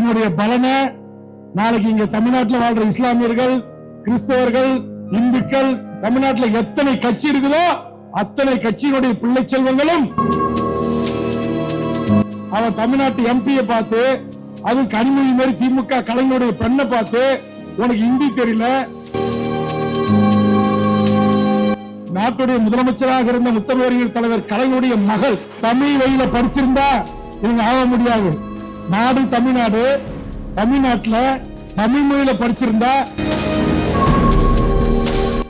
இதனுடைய பலனை நாளைக்கு இங்க தமிழ்நாட்டில் வாழ்ற இஸ்லாமியர்கள், கிறிஸ்தவர்கள், இந்துக்கள், தமிழ்நாட்டில் எத்தனை கட்சி இருக்குதோ அத்தனை கட்சியினுடைய பிள்ளை செல்வங்களும் அவன் தமிழ்நாட்டு எம்பியை பார்த்து, அது கனிமொழி மாதிரி திமுக கலைஞருடைய பெண்ணை பார்த்து, உனக்கு இந்தி தெரியல, நாட்டுடைய முதலமைச்சராக இருந்த முத்தமிழறிஞர் தலைவர் கலைஞருடைய மகள் தமிழ் வழியில படிச்சிருந்தா இவங்க ஆக முடியாது. நாடு தமிழ்நாடு, தமிழ்நாட்டுல தமிழ் மொழியில படிச்சிருந்தா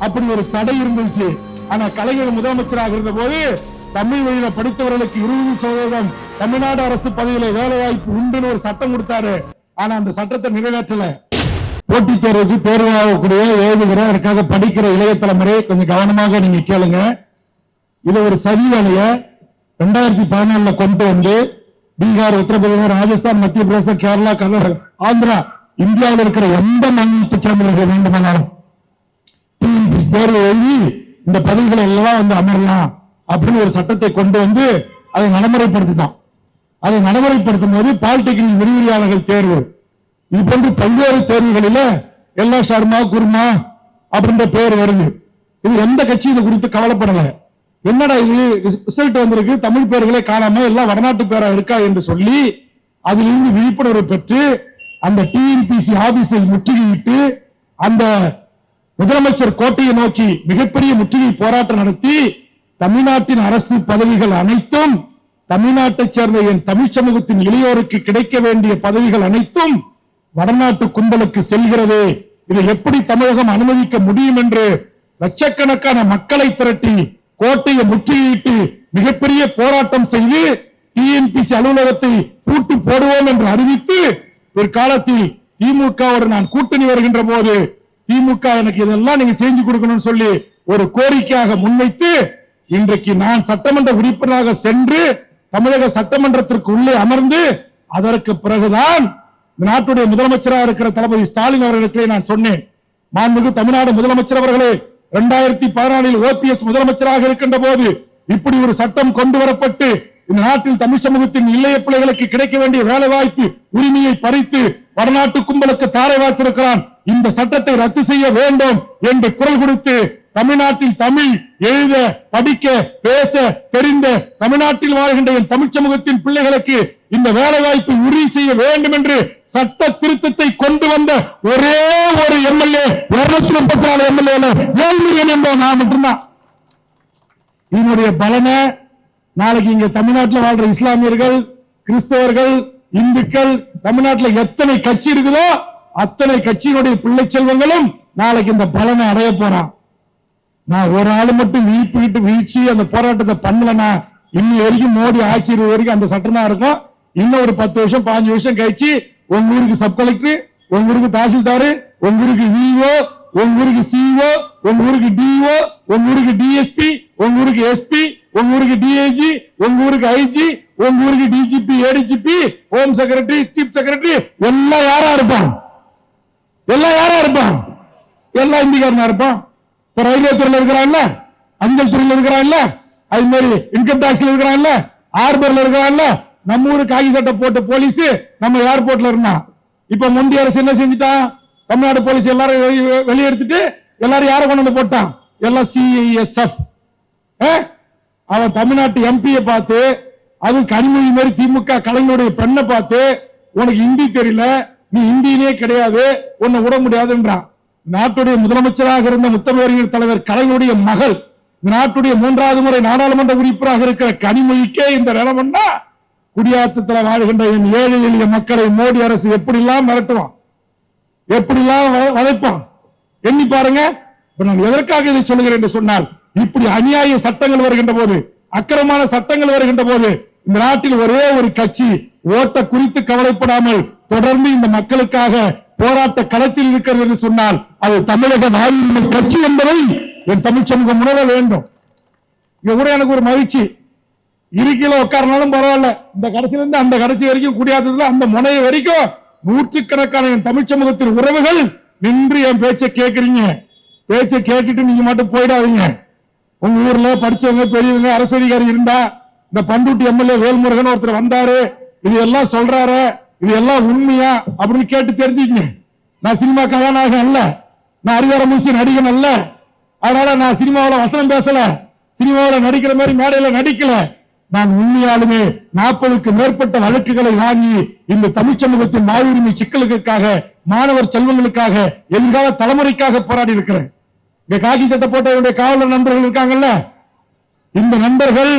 அப்படி ஒரு தடை இருந்துச்சு. ஆனா கலைஞர் முதலமைச்சராக இருந்த போது தமிழ் வழியில படித்தவர்களுக்கு 20% தமிழ்நாடு அரசு பதவியில வேலை வாய்ப்பு உண்டுன்னு ஒரு சட்டம் கொடுத்தாரு. ஆனா அந்த சட்டத்தை நிறைவேற்றல. போட்டித் தேர்வுக்கு தேர்வாகக்கூடிய எழுதுகிற அதற்காக படிக்கிற இளைய தலைமுறை கொஞ்சம் கவனமாக நீங்க கேளுங்க. இது ஒரு சதி வேலைய 2014 கொண்டு வந்து பீகார், உத்தரப்பிரதேசம், ராஜஸ்தான், மத்திய பிரதேசம், கேரளா, கர்நாடகா, ஆந்திரா, இந்தியாவில் இருக்கிற எந்த மாநிலத்தை சேர்ந்தவர்கள் வேண்டுமானாலும் தேர்வு எழுதி இந்த பதவிகளை எல்லாம் வந்து அமரலாம் அப்படின்னு ஒரு சட்டத்தை கொண்டு வந்து அதை நடைமுறைப்படுத்தினான். அதை நடைமுறைப்படுத்தும் போது பாலிடெக்னிக் விரிவுரையாளர்கள் தேர்வு, இது போன்று பல்வேறு தேர்வுகளில எல்லா சர்மா குர்மா அப்படின்ற பேர் வருது. இது எந்த கட்சி இது குறித்து கவலைப்படல. என்னடா இது ரிசல்ட் வந்திருக்கு, தமிழ் பேர்களை காணாம எல்லாம் வடநாட்டு பேரா இருக்கா என்று சொல்லி அதிலிருந்து விழிப்புணர்வு பெற்று அந்த டிஎன்பிசி ஆபீஸை முற்றுகையிட்டு அந்த முதலமைச்சர் கோட்டையை நோக்கி மிகப்பெரிய முற்றுகை போராட்டம் நடத்தி தமிழ்நாட்டின் அரசு பதவிகள் அனைத்தும், தமிழ்நாட்டை சேர்ந்த என் தமிழ் சமூகத்தின் இளையோருக்கு கிடைக்க வேண்டிய பதவிகள் அனைத்தும் வடநாட்டு கும்பலுக்கு செல்கிறது, இதை எப்படி தமிழகம் அனுமதிக்க முடியும் என்று லட்சக்கணக்கான மக்களை திரட்டி கோட்டையை முற்றுகையிட்டு மிகப்பெரிய போராட்டம் செய்து டிஎன்பிசி அலுவலகத்தை பூட்டு போடுவோம் என்று அறிவித்து பிற்காலத்தில் திமுகவோடு நான் கூட்டணி வருகின்ற போது திமுக எனக்கு இதெல்லாம் நீங்க செஞ்சு கொடுக்கணும்னு சொல்லி ஒரு கோரிக்கையாக முன்வைத்து இன்றைக்கு நான் சட்டமன்ற உறுப்பினராக சென்று தமிழக சட்டமன்றத்திற்கு உள்ளே அமர்ந்து அதற்கு பிறகுதான் நாட்டுடைய முதலமைச்சராக இருக்கிற தளபதி ஸ்டாலின் அவர்களுக்கு நான் சொன்னேன், மாண்புமிகு தமிழ்நாடு முதலமைச்சர் அவர்களே, 2014 ஓபிஎஸ் முதலமைச்சராக இருக்கின்ற போது இப்படி ஒரு சட்டம் கொண்டு வரப்பட்டு இந்த நாட்டில் தமிழ் சமூகத்தின் இளைய பிள்ளைகளுக்கு கிடைக்க வேண்டிய வேலை வாய்ப்பு உரிமையை பறித்து வடநாட்டு கும்பலுக்கு தாரை வார்த்திருக்கிறான். இந்த சட்டத்தை ரத்து செய்ய வேண்டும் என்று குரல் கொடுத்து தமிழ்நாட்டில் தமிழ் எழுத, படிக்க, பேச தெரிந்த தமிழ்நாட்டில் வாழ்கின்ற என் தமிழ் சமூகத்தின் பிள்ளைகளுக்கு இந்த வேலை வாய்ப்பை உறுதி செய்ய வேண்டும் என்று சட்ட திருத்தத்தை கொண்டு வந்த ஒரே ஒரு எம்எல்ஏ 234 எம்எல்ஏ வேல்முருகன் என்பவர் நான் மட்டும்தான். இதனுடைய பலனை நாளைக்கு இங்க தமிழ்நாட்டில் வாழ்ற இஸ்லாமியர்கள், கிறிஸ்தவர்கள், இந்துக்கள், தமிழ்நாட்டில் எத்தனை கட்சி இருக்குதோ அத்தனை கட்சியினுடைய பிள்ளை செல்வங்களும் நாளைக்கு இந்த பலனை அடைய போறான். நான் ஒரு ஆளு மட்டும் வீழ்ச்சி அந்த போராட்டத்தை பண்ணலனா இன்னி வரைக்கும் மோடி ஆட்சி வரைக்கும் அந்த சட்டம் தான் இருக்கும். இன்னும் ஒரு 10 வருஷம் 15 வருஷம் கழிச்சு உங்க ஊருக்கு சப் கலெக்டர், உங்க ஊருக்கு தாசில்தார், உங்க ஊருக்கு விஓ, உங்க ஊருக்கு சிஓ, உங்க ஊருக்கு டிஓ, உங்க ஊருக்கு டிஎஸ்பி, உங்க ஊருக்கு எஸ்பி, உங்க ஊருக்கு டிஐஜி, உங்க ஊருக்கு ஐஜி, உங்க ஊருக்கு DGP, ADGP, home secretary, chief secretary எல்லாம் யாரா இருப்பான்? எல்லாம் யாரா இருப்பான்? எல்லாம் இந்திக்காரனா இருப்பான். ரயில்வே துறையில் இருக்கிறான்ல, அஞ்சல் துறையில் இருக்கிறான்ல, அது மாதிரி இன்கம் டாக்ஸ்ல இருக்கிறான்ல, ஹார்பர்ல இருக்கிறான்ல, நம்ம ஊரு காகி சட்டை போட்ட போலீஸ் நம்ம ஏர்போர்ட்ல இருந்தான். இப்ப முந்தைய அரசு என்ன செஞ்சுட்டான்? தமிழ்நாடு போலீஸ் எல்லாரும் வெளியெடுத்துட்டு எல்லாரும் யாரை கொண்டு வந்து போட்டான்? எல்லாம் சிஐஎஸ்எஃப். அவன் தமிழ்நாட்டு எம்பியை பார்த்து, அது கனிமொழி மாதிரி திமுக கலைஞருடைய பெண்ணை பார்த்து, உனக்கு இந்தி தெரியல, நீ இந்தியிலே கிடையாது, உன்னை விட முடியாதுன்றான். நாட்டுடைய முதலமைச்சராக இருந்த முத்தமிழறிஞர் தலைவர் கலைஞருடைய மகள், நாட்டுடைய 3வது முறை நாடாளுமன்ற உறுப்பினராக இருக்கிற கனிமொழிக்கே இந்த நிலைமைன்னா குடியாத்தத்தில் வாழ்கின்ற என் ஏழை எளிய மக்களை மோடி அரசு எப்படிலாம் மிரட்டுவான், எப்படிலாம் வளைப்பான் எண்ணி பாருங்க. நான் எதற்காக இதை சொல்லுகிறேன் என்று சொன்னால், இப்படி அநியாய சட்டங்கள் வருகின்ற போது, அக்கிரமான சட்டங்கள் வருகின்ற போது இந்த நாட்டில் ஒரே ஒரு கட்சி ஓட்ட குறித்து கவலைப்படாமல் தொடர்ந்து இந்த மக்களுக்காக போராட்ட களத்தில் இருக்கிறது என்று சொன்னால் அது தமிழக வாழ்வுரிமை கட்சி என்பதை என் தமிழ் சமூகம் உணர வேண்டும். இங்க கூட எனக்கு ஒரு மகிழ்ச்சி, இருக்கையில உட்கார்னாலும் பரவாயில்ல, இந்த கடைசியில இருந்து அந்த கடைசி வரைக்கும் குடியாத்தத்துல அந்த முனைய வரைக்கும் நூற்றுக்கணக்கான என் தமிழ் சமூகத்தின் உறவுகள் நின்று என் பேச்சை கேட்கறீங்க. பேச்சை கேட்டுட்டு நீங்க மட்டும் போயிடாதீங்க. உங்க ஊர்ல படிச்சவங்க, பெரியவங்க, அரசு அதிகாரி இருந்தா, இந்த பண்டூட்டி எம்எல்ஏ வேல்முருகன் ஒருத்தர் வந்தாரு, இது எல்லாம் சொல்றாரு, இது எல்லாம் உண்மையா அப்படின்னு கேட்டு தெரிஞ்சுக்கங்க. நான் சினிமா கதாநாயகன் அல்ல, நான் அதிகார மூசி நடிகன் அல்ல. அதனால நான் சினிமாவில் வசனம் பேசல, சினிமாவில் நடிக்கிற மாதிரி மேடையில நடிக்கல. நான் உண்மையாலுமே 40க்கு மேற்பட்ட வழக்குகளை வாங்கி இந்த தமிழ் சமூகத்தின் வாழ்வுரிமை சிக்கலுக்காக, மாணவர் செல்வங்களுக்காக, எதிர்கால தலைமுறைக்காக போராடி இருக்கிறேன். இங்க காக்கி சட்டை போட்ட காவலர் நண்பர்கள் இருக்காங்கல்ல, இந்த நண்பர்கள்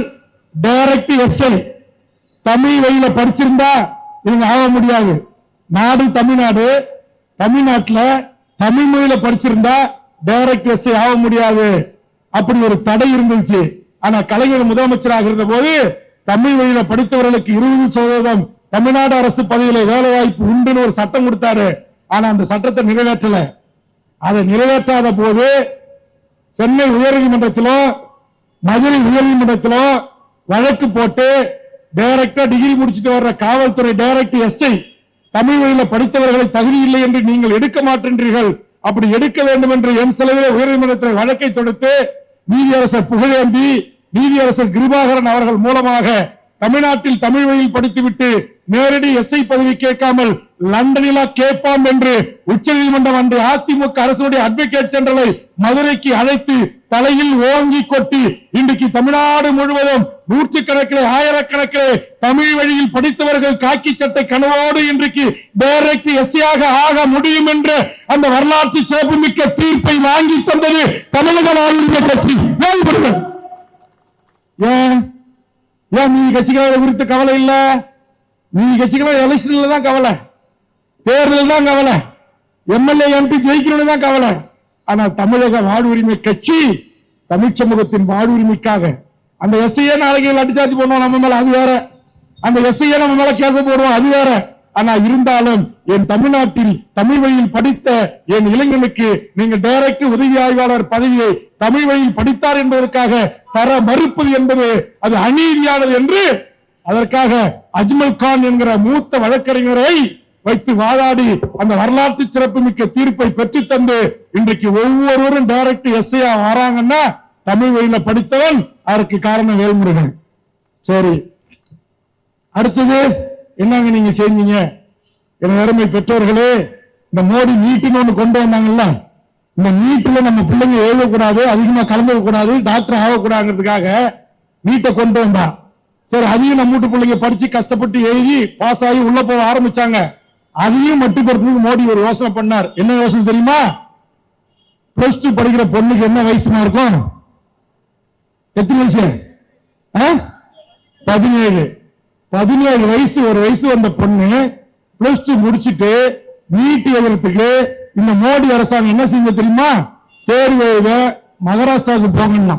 டைரக்ட் எஸ்ஐ தமிழ் வழியில படிச்சிருந்தா இவங்க ஆக முடியாது. நாடு தமிழ்நாடு, தமிழ்நாட்டில் தமிழ் மொழியில படிச்சிருந்தா டைரக்ட் எஸ்ஐ ஆக முடியாது. அப்படி ஒரு தடை இருந்துச்சு. ஆனா கலைஞர் முதலமைச்சராக இருந்த போது தமிழ் வழியில படித்தவர்களுக்கு 20% தமிழ்நாடு அரசு பதவியில வேலை வாய்ப்பு உண்டுன்னு ஒரு சட்டம் கொடுத்தாரு. ஆனா அந்த சட்டத்தை நிறைவேற்றல. அதை நிறைவேற்றாத போது சென்னை உயர்நீதிமன்றத்திலும் மதுரை உயர்நீதிமன்றத்திலும் வழக்கு போட்டு டைரக்டா டிகிரி முடிச்சுட்டு வர்ற காவல்துறை டைரக்ட் எஸ்ஐ தமிழ் வழியில படித்தவர்களை தகுதி இல்லை என்று நீங்கள் எடுக்க மாட்டேன்றீர்கள், அப்படி எடுக்க வேண்டும் என்று என் செலவில் உயர்நீதிமன்றத்தில் வழக்கை தொடுத்து நீதியரசர் புகழேந்தி, நீதியரசர் கிருபாகரன் அவர்கள் மூலமாக தமிழ்நாட்டில் தமிழ் வழியில் படித்துவிட்டு நேரடி எஸ்ஐ பதவி கேட்காமல் லண்டனில் கேட்பாம் என்று உச்சநீதிமன்றம் அன்று அதிமுக அரசுடைய அட்வொகேட் ஜெனரலை மதுரைக்கு அழைத்து தலையில் ஓங்கி கொட்டி இன்றைக்கு தமிழ்நாடு முழுவதும் நூற்றுக்கணக்கிலே ஆயிரக்கணக்கிலே தமிழ் வழியில் படித்தவர்கள் காக்கி சட்டை கனவோடு இன்றைக்கு டைரக்ட் எஸ்ஐயாக ஆக முடியும் என்ற அந்த வரலாற்று சிறப்புமிக்க தீர்ப்பை வாங்கி தந்தது தமிழக வாழ்வுரிமை கட்சி. ஏன் நீதி கட்சிகளை குறித்து கவலை இல்ல? நீதி கட்சிகளை எலெக்ஷன்ல தான் கவலை, தேர்தல் தான் கவலை, எம்எல்ஏ எம்பி ஜெயிக்கணும் தான் கவலை. ஆனா தமிழக வாழ்வுரிமை கட்சி தமிழ் சமூகத்தின் வாழ்வுரிமைக்காக அந்த எஸ்ஐயே நாளைக்கு லட்டுச்சார்ஜ் பண்ணுவோம் நம்ம மேல, அது வேற. அந்த எஸ்ஐயே நம்ம மேல கேச போடுவோம், அது வேற. ஆனா இருந்தாலும் என் தமிழ்நாட்டில் தமிழ் வழியில் படித்த என் இளைஞனுக்கு நீங்க டைரக்ட் உதவி ஆய்வாளர் பதவியை தமிழ் வழியில் படித்தார் என்பதற்காக தர மறுப்பது என்பது அது அநீதியானது என்று அதற்காக அஜ்மல் கான் என்கிற மூத்த வழக்கறிஞரை வைத்து வாதாடி அந்த வரலாற்று சிறப்புமிக்க தீர்ப்பை பெற்று தந்து இன்றைக்கு ஒவ்வொருவரும் டைரக்ட் எஸ்ஐயா வராங்கன்னா தமிழ் வழியில படித்தவன். அதற்கு காரணம் வேல்முருகன். சரி, அடுத்தது என்னங்க நீங்க செஞ்சீங்க? என் அருமை பெற்றோர்களே, இந்த மோடி நீட்டுன்னு ஒண்ணு கொண்டு வந்தாங்கல்ல, இந்த நீட்டுல நம்ம பிள்ளைங்க எழுதக்கூடாது, அதிகமா கலந்துக்க கூடாது, டாக்டர் ஆகக்கூடாதுங்கிறதுக்காக நீட்டை கொண்டு வந்தா. சரி, அதையும் நம்ம வீட்டு பிள்ளைங்க படிச்சு கஷ்டப்பட்டு எழுதி பாஸ் ஆகி உள்ள போக ஆரம்பிச்சாங்க. அதையும் மட்டுப்படுத்துறதுக்கு மோடி ஒரு யோசனை பண்ணார். என்ன யோசனை தெரியுமா? பிளஸ் 2 படிக்கிற பொண்ணுக்கு என்ன வயசுமா இருக்கும்? எத்தனை வயசு? 17. 17 வயசு, ஒரு வயசு வந்த பொண்ணு பிளஸ் 2 முடிச்சுட்டு நீட் எழுதுறதுக்கு இந்த மோடி அரசாங்கம் என்ன செஞ்ச தெரியுமா? தேர்வு எழுத மகாராஷ்டிராவுக்கு போங்கன்னா,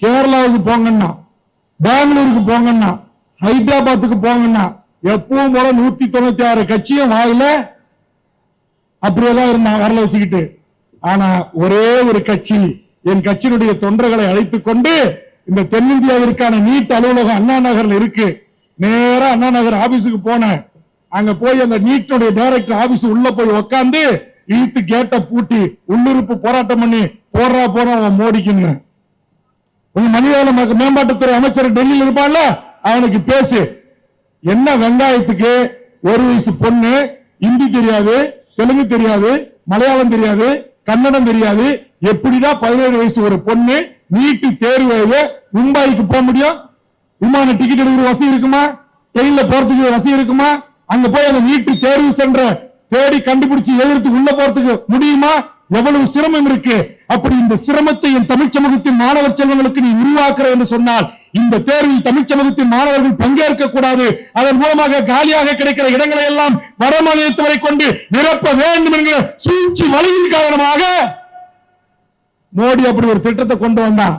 கேரளாவுக்கு போங்கன்னா, பெங்களூருக்கு போங்கன்னா, ஹைதராபாத்துக்கு போங்கன்னா, எப்பவும் போல 196 கட்சியும் வாயில அப்படியேதான் இருந்தான் வரல வச்சுக்கிட்டு. ஆனா ஒரே ஒரு கட்சி என் கட்சியினுடைய தொண்டர்களை அழைத்துக் கொண்டு இந்த தென்னிந்தியாவிற்கான நீட் அலுவலகம் அண்ணா நகர்ல இருக்கு, நேரா அண்ணா நகர் ஆபீஸுக்கு போனேன். அங்க போய் அந்த நீட்டுடைய டைரக்டர் ஆபீஸ் உள்ள போய் உட்காந்து இழுத்து கேட்ட பூட்டி உள்ளிருப்பு போராட்டம் பண்ணி போறா மோடிக்குன்னு. உங்க மனிதவள மேம்பாட்டுத்துறை அமைச்சர் டெல்லியில் இருப்பான்ல, அவனுக்கு பேசு. என்ன வெங்காயத்துக்கு ஒரு வயசு பொண்ணு இந்தி தெரியாது, தெலுங்கு தெரியாது, மலையாளம் தெரியாது, கன்னடம் தெரியாது, எப்படிதான் 17 வயசு ஒரு பொண்ணு நீட்டு தேர்வு எழுத மும்பைக்கு போக முடியும்? விமான டிக்கெட் எடுக்கிற வசதி இருக்குமா? ட்ரெயின்ல போறதுக்கு வசதி இருக்குமா? அங்க போய் அந்த நீட்டு தேர்வு சென்ற தேடி கண்டுபிடிச்சு எழுதுறதுக்கு உள்ள போறதுக்கு முடியுமா? எவ்வளவு சிரமம் இருக்கு. அப்படி இந்த சிரமத்தை என் தமிழ் சமூகத்தின் மாணவர் செல்வங்களுக்கு நீ உருவாக்குற என்று சொன்னால் இந்த தேர்வில் தமிழ் சமூகத்தின் மாணவர்கள் பங்கேற்க கூடாது. அதன் மூலமாக காலியாக கிடைக்கிற இடங்களை எல்லாம் வடமாநிலத்தவரை கொண்டு நிரப்ப வேண்டும் என்கிற சூழ்ச்சி வழியின் காரணமாக மோடி அப்படி ஒரு திட்டத்தை கொண்டு வந்தான்.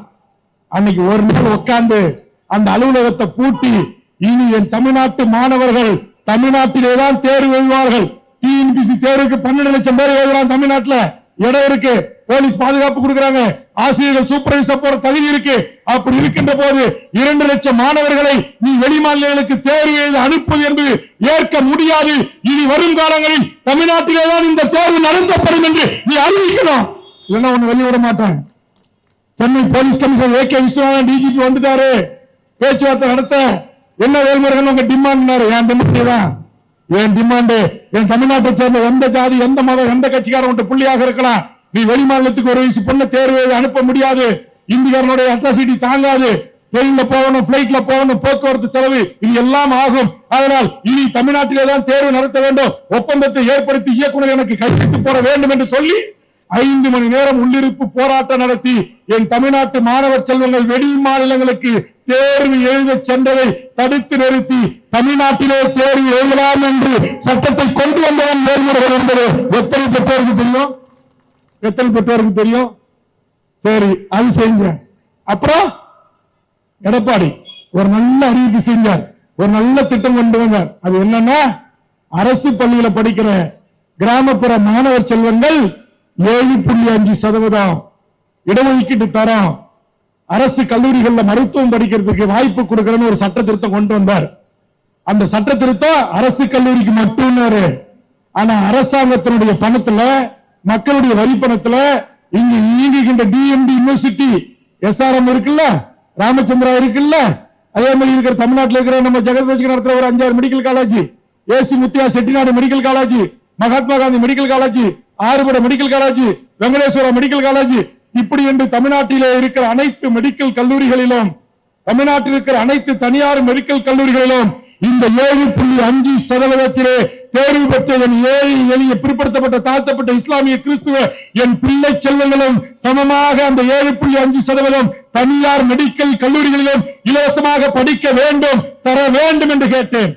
அன்னைக்கு ஒரு நாள் உட்கார்ந்து அந்த அலுவலகத்தை பூட்டி இனி என் தமிழ்நாட்டு மாணவர்கள் தமிழ்நாட்டிலேதான் தேர்வு எழுதுவார்கள். டிஎன்பிசி தேர்வுக்கு 12 லட்சம் பேர் எழுதுறாங்க. தமிழ்நாட்டில் இடம் இருக்கு, போலீஸ் பாதுகாப்பு கொடுக்கறாங்க, ஆசிரியர்கள் சூப்பர்வைசர் போற தகுதி இருக்கு. அப்படி இருக்கின்ற போது 2 லட்சம் மாணவர்களை நீ வெளிமாநிலங்களுக்கு தேர்வு எழுத அனுப்புவது என்பது ஏற்க முடியாது. இனி வரும் காலங்களில் தமிழ்நாட்டிலேதான் இந்த தேர்வு நடத்தப்படும் என்று நீ அறிவிக்கணும். இல்லைன்னா ஒண்ணு வெளியிட மாட்டேன். Chennai police commissioner AK Viswanathan DGP வந்துட்டாரு பேச்சுவார்த்தை நடத்த. என்ன வேல்முருகன் உங்க டிமாண்ட்? என் டிமாண்ட் தான் என் டிமாண்ட், என் தமிழ்நாட்டை சேர்ந்த எந்த ஜாதி, எந்த மதம், எந்த கட்சிக்காரன் புள்ளியாக இருக்கலாம், நீ வெளி மாநிலத்துக்கு ஒரு வயசு பொண்ணு தேர்வு அனுப்ப முடியாது. இந்தியர்களுடைய அட்ராசிட்டி தாங்காது. ட்ரெயின்ல போகணும், பிளைட்ல போகணும், போக்குவரத்து செலவு இது எல்லாம் ஆகும். அதனால் இனி தமிழ்நாட்டிலே தான் தேர்வு நடத்த வேண்டும். ஒப்பந்தத்தை ஏற்படுத்தி இயக்குனர் எனக்கு கையெழுத்து போட வேண்டும் என்று சொல்லி 5 மணி நேரம் உள்ளிருப்பு போராட்டம் நடத்தி என் தமிழ்நாட்டு மாணவர் செல்வங்கள் வெளி மாநிலங்களுக்கு தேர்வு எழுத சென்றதை தடுத்து நிறுத்தி தமிழ்நாட்டிலே தேர்வு எழுதலாம் என்று சட்டத்தை கொண்டு வந்தவன் வேறுமுறைகள் என்பது எத்தனை பெற்றோருக்கு தெரியும்? எத்தனை பெற்றோருக்கு தெரியும்? சரி, அது செஞ்சேன். அப்புறம் எடப்பாடி ஒரு நல்ல அறிவிப்பு செஞ்சார், ஒரு நல்ல திட்டம் கொண்டு வந்தார். அது என்னன்னா, அரசு பள்ளியில படிக்கிற கிராமப்புற மாணவர் செல்வங்கள் 7.5% இடஒதுக்கீட்டு தரம், அரசு கல்லூரிகள்ல மருத்துவம் படிக்கிறதுக்கு வாய்ப்பு கொடுக்கறன்னு ஒரு சட்ட திருத்தம் கொண்டு வந்தார். அந்த சட்ட திருத்தம் அரசு கல்லூரிக்கு மட்டும். ஆனா அரசாங்கத்தினுடைய பணத்துல, மக்களுடைய வரி பணத்துல இங்க இயங்குகின்ற டிஎம்டி யூனிவர்சிட்டி, எஸ்ஆர்எம் இருக்குல்ல, ராமச்சந்திரா இருக்குல்ல, அதே மாதிரி இருக்கிற தமிழ்நாட்டில் இருக்கிற நம்ம ஜெகதேஷ்க்கு நடத்துற ஒரு 5-6 medical college, AC Muthiah Chettinad medical college, Mahatma Gandhi medical college, Arupadai medical college, Venkateswara medical college, இப்படி என்று தமிழ்நாட்டிலே இருக்கிற அனைத்து மெடிக்கல் கல்லூரிகளிலும், தமிழ்நாட்டில் இருக்கிற அனைத்து தனியார் மெடிக்கல் கல்லூரிகளிலும் இந்த 7.5% தேர்வு பெற்ற என் ஏழை எளிய பிற்படுத்தப்பட்ட தாழ்த்தப்பட்ட இஸ்லாமிய கிறிஸ்துவ என் பிள்ளை செல்வங்களும் சமமாக அந்த 7.5% தனியார் மெடிக்கல் கல்லூரிகளிலும் இலவசமாக படிக்க வேண்டும், தர வேண்டும் என்று கேட்டேன்.